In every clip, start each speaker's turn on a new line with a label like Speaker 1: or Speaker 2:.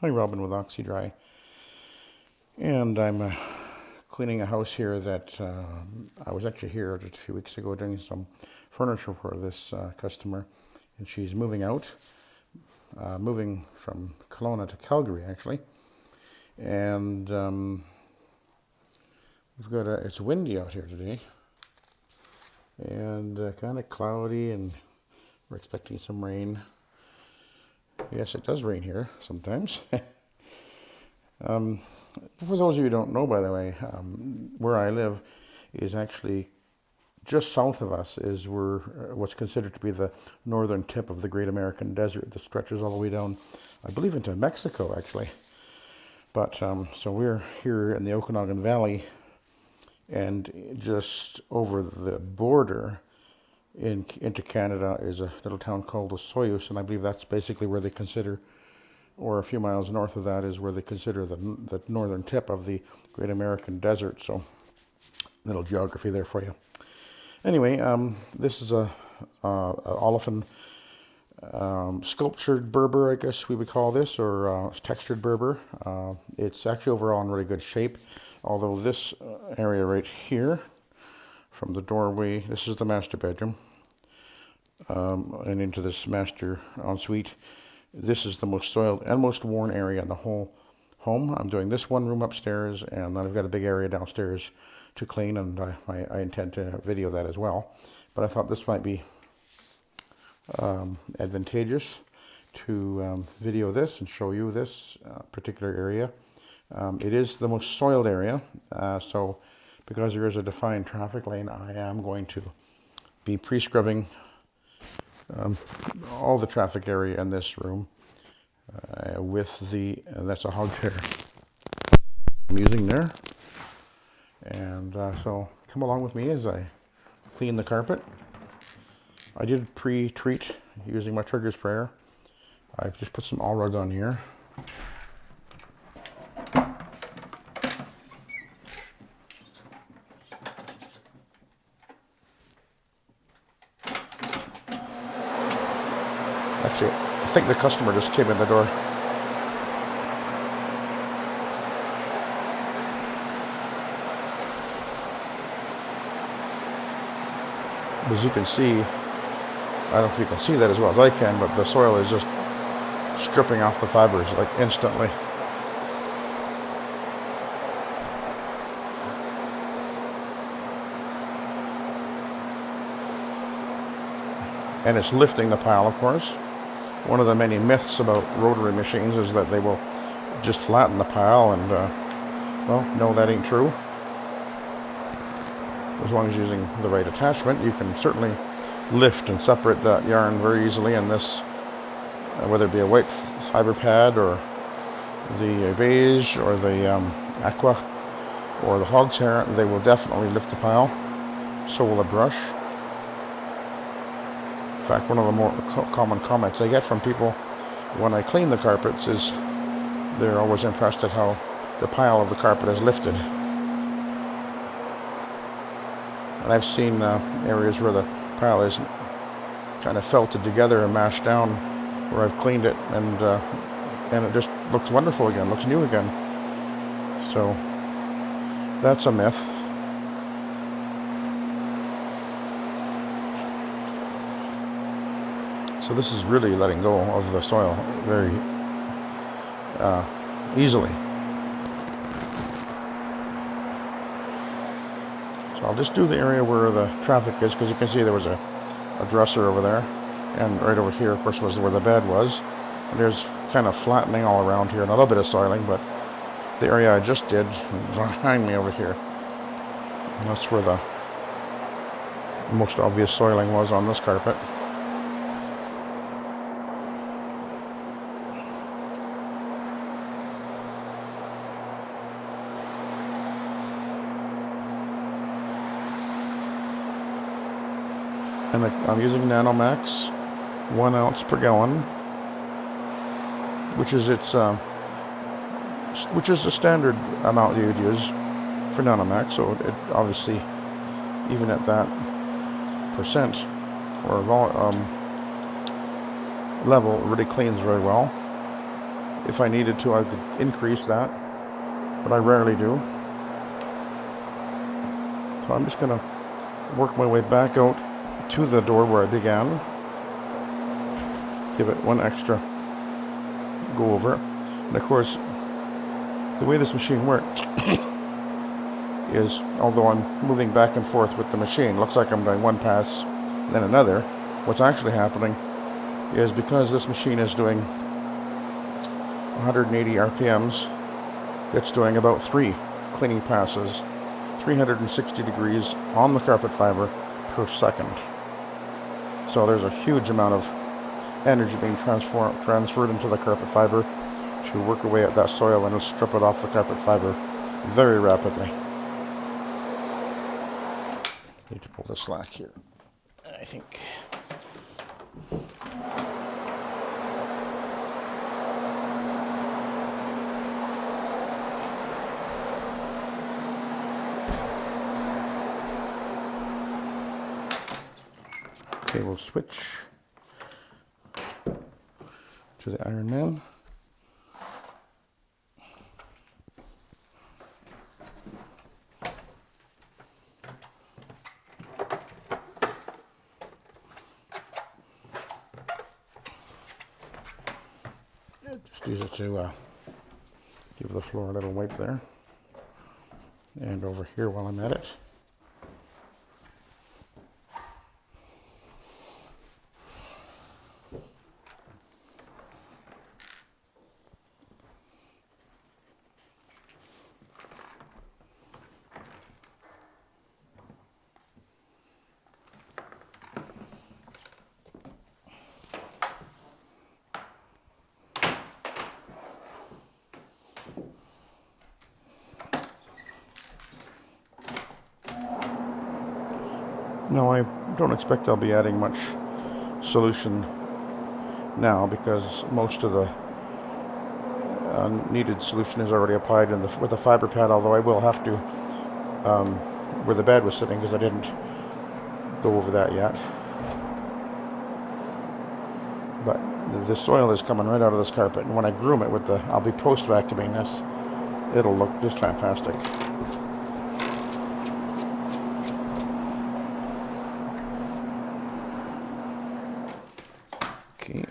Speaker 1: Hi, Robin with Oxy-Dry, and I'm cleaning a house here that I was actually here just a few weeks ago doing some furniture for this customer, and she's moving out, moving from Kelowna to Calgary actually, and it's windy out here today, and kind of cloudy, and we're expecting some rain. Yes, it does rain here sometimes. For those of you who don't know, by the way, where I live is actually just south of us is what's considered to be the northern tip of the Great American Desert that stretches all the way down, I believe, into Mexico, actually. But so we're here in the Okanagan Valley, and just over the border into Canada is a little town called Soyuz, and I believe that's basically where they consider, or a few miles north of that is where they consider the northern tip of the Great American Desert. So, little geography there for you. Anyway, this is a Olefin sculptured Berber, I guess we would call this, or textured Berber. It's actually overall in really good shape, although this area right here, from the doorway, this is the master bedroom, and into this master ensuite. This is the most soiled and most worn area in the whole home. I'm doing this one room upstairs, and then I've got a big area downstairs to clean, and I intend to video that as well. But I thought this might be advantageous to video this and show you this particular area. It is the most soiled area, so because there is a defined traffic lane, I am going to be pre-scrubbing all the traffic area in this room with that's a hog chair I'm using there. And so come along with me as I clean the carpet. I did pre-treat using my trigger sprayer. I just put some Allrug on here. Actually, I think the customer just came in the door. As you can see, I don't know if you can see that as well as I can, but the soil is just stripping off the fibers like instantly. And it's lifting the pile, of course. One of the many myths about rotary machines is that they will just flatten the pile, and well, no, that ain't true. As long as using the right attachment, you can certainly lift and separate that yarn very easily. And this, whether it be a white fiber pad, or the beige, or the aqua, or the hog's hair, they will definitely lift the pile. So will a brush. In fact, one of the more common comments I get from people when I clean the carpets is they're always impressed at how the pile of the carpet is lifted. And I've seen areas where the pile is kind of felted together and mashed down, where I've cleaned it, and it just looks wonderful again, looks new again. So that's a myth. So this is really letting go of the soil very easily. So I'll just do the area where the traffic is, because you can see there was a dresser over there, and right over here, of course, was where the bed was. And there's kind of flattening all around here, and a little bit of soiling, but the area I just did behind me over here, and that's where the most obvious soiling was on this carpet. And I'm using NanoMAAX, 1 ounce per gallon, which is the standard amount you'd use for NanoMAAX. So it obviously, even at that percent or level, really cleans very well. If I needed to, I could increase that, but I rarely do. So I'm just going to work my way back out to the door where I began. Give it one extra go over. And of course, the way this machine works is, although I'm moving back and forth with the machine, looks like I'm doing one pass, then another. What's actually happening is, because this machine is doing 180 RPMs, it's doing about 3 cleaning passes, 360 degrees on the carpet fiber per second. So there's a huge amount of energy being transferred into the carpet fiber to work away at that soil and strip it off the carpet fiber very rapidly. Need to pull the slack here, I think. Okay, we'll switch to the Ironman. Just use it to give the floor a little wipe there. And over here while I'm at it. No, I don't expect I'll be adding much solution now, because most of the needed solution is already applied with the fiber pad, although I will have to, where the bed was sitting, because I didn't go over that yet. But the soil is coming right out of this carpet, and when I groom it with I'll be post-vacuuming this, it'll look just fantastic. Okay,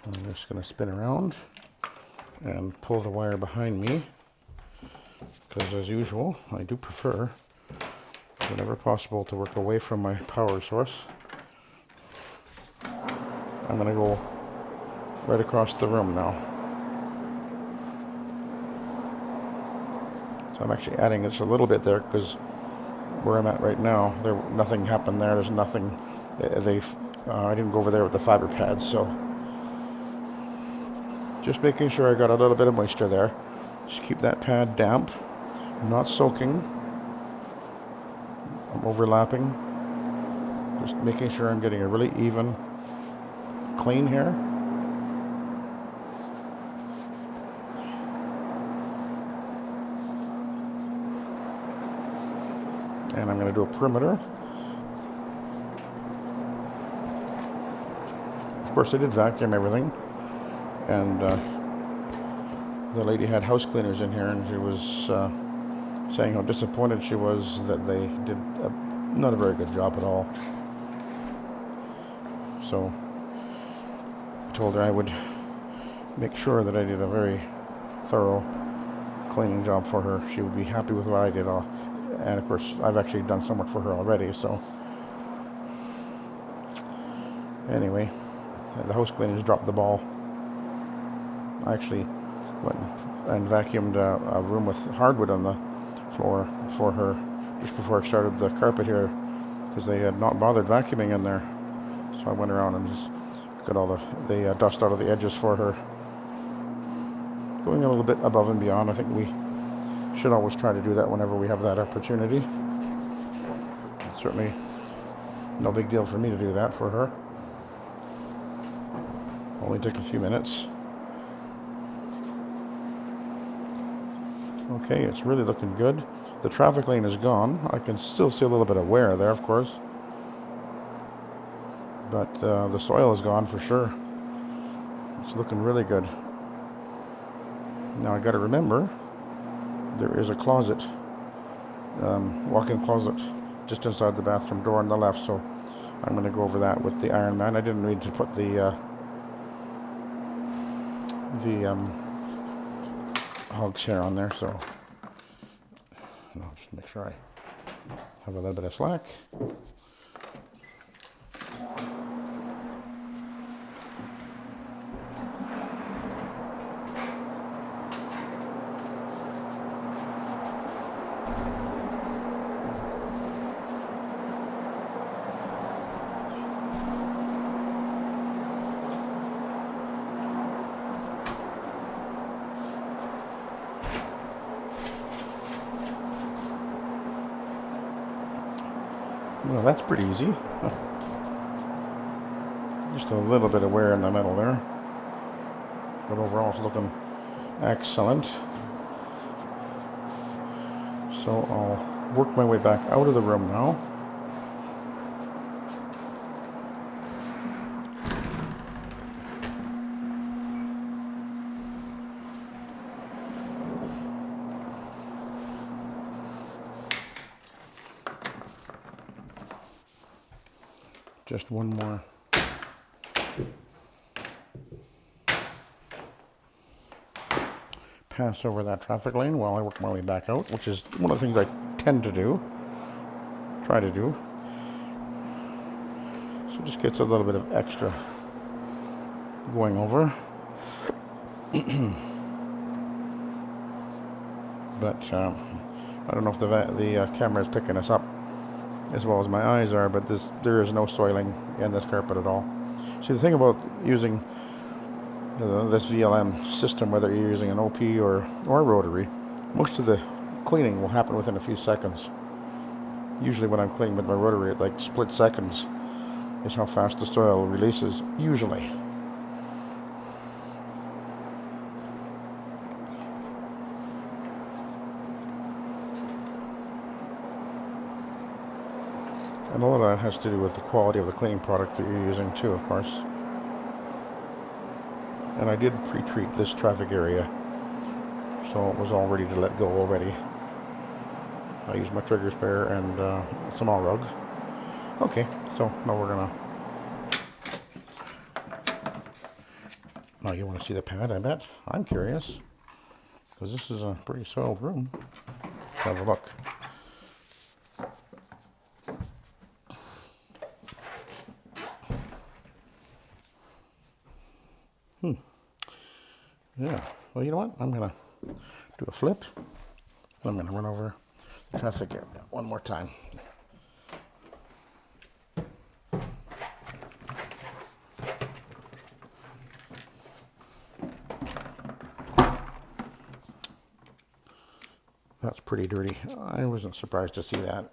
Speaker 1: I'm just going to spin around and pull the wire behind me, because as usual, I do prefer, whenever possible, to work away from my power source. I'm going to go right across the room now. So I'm actually adding this a little bit there, because where I'm at right now, nothing happened there. There's nothing. I didn't go over there with the fiber pads, so just making sure I got a little bit of moisture there. Just keep that pad damp, not soaking. I'm overlapping. Just making sure I'm getting a really even clean here. And I'm going to do a perimeter. Of course, I did vacuum everything, and the lady had house cleaners in here, and she was saying how disappointed she was that they did not a very good job at all. So I told her I would make sure that I did a very thorough cleaning job for her. She would be happy with what I did. And of course, I've actually done some work for her already, so anyway, the house cleaners dropped the ball. I actually went and vacuumed a room with hardwood on the floor for her just before I started the carpet here, because they had not bothered vacuuming in there. So I went around and just got all the dust out of the edges for her. Going a little bit above and beyond. I think we should always try to do that whenever we have that opportunity. Certainly no big deal for me to do that for her. Only took a few minutes. Okay, it's really looking good. The traffic lane is gone. I can still see a little bit of wear there, of course. But the soil is gone for sure. It's looking really good. Now I got to remember there is a closet, walk-in closet, just inside the bathroom door on the left. So I'm going to go over that with the Ironman. I didn't need to put the hog share on there, so I'll just make sure I have a little bit of slack. Well, that's pretty easy. Just a little bit of wear in the middle there. But overall it's looking excellent. So I'll work my way back out of the room now. Just one more. Pass over that traffic lane while I work my way back out, which is one of the things I tend to do, try to do. So it just gets a little bit of extra going over. But I don't know if the camera is picking us up as well as my eyes are, but there is no soiling in this carpet at all. See, the thing about using this VLM system, whether you're using an OP or rotary, most of the cleaning will happen within a few seconds. Usually when I'm cleaning with my rotary, at like split seconds is how fast the soil releases, usually. And a lot of that has to do with the quality of the cleaning product that you're using too, of course. And I did pre-treat this traffic area, so it was all ready to let go already. I used my trigger spare and some Allrug. Okay, so now we're gonna... Now you want to see the pad, I bet? I'm curious, because this is a pretty soiled room. Let's have a look. Yeah, well, you know what? I'm going to do a flip. I'm going to run over the traffic area one more time. That's pretty dirty. I wasn't surprised to see that.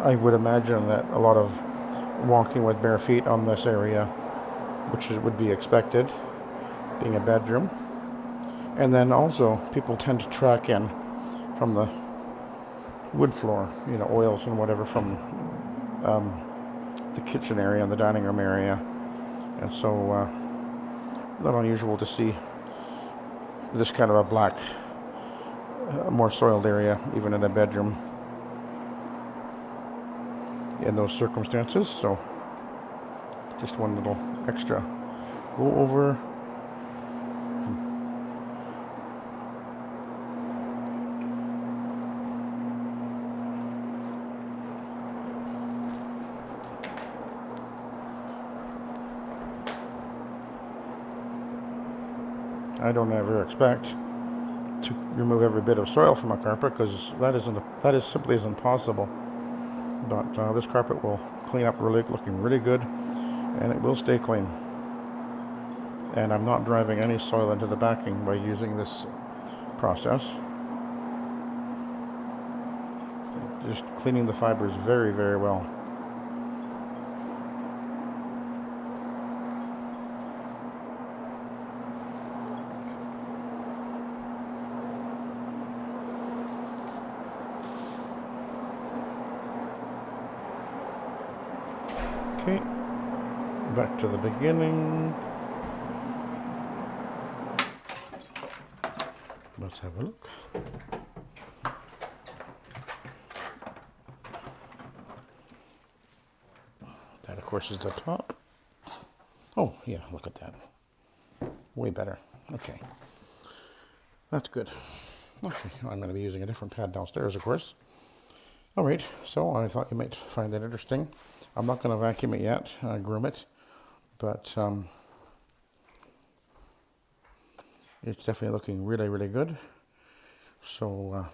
Speaker 1: I would imagine that a lot of walking with bare feet on this area, which would be expected, being a bedroom. And then also, people tend to track in from the wood floor, you know, oils and whatever from the kitchen area and the dining room area. And so, not unusual to see this kind of a black, more soiled area, even in a bedroom, in those circumstances. So just one little extra go over. I don't ever expect to remove every bit of soil from a carpet, because that is simply isn't possible. But this carpet will clean up looking really good, and it will stay clean. And I'm not driving any soil into the backing by using this process. Just cleaning the fibers very, very well. Okay, back to the beginning. Let's have a look. That, of course, is the top. Oh, yeah, look at that. Way better. Okay. That's good. Okay, I'm going to be using a different pad downstairs, of course. All right, so I thought you might find that interesting. I'm not going to vacuum it yet, groom it, but it's definitely looking really, really good. So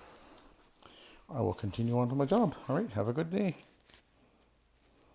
Speaker 1: I will continue on to my job. All right, have a good day.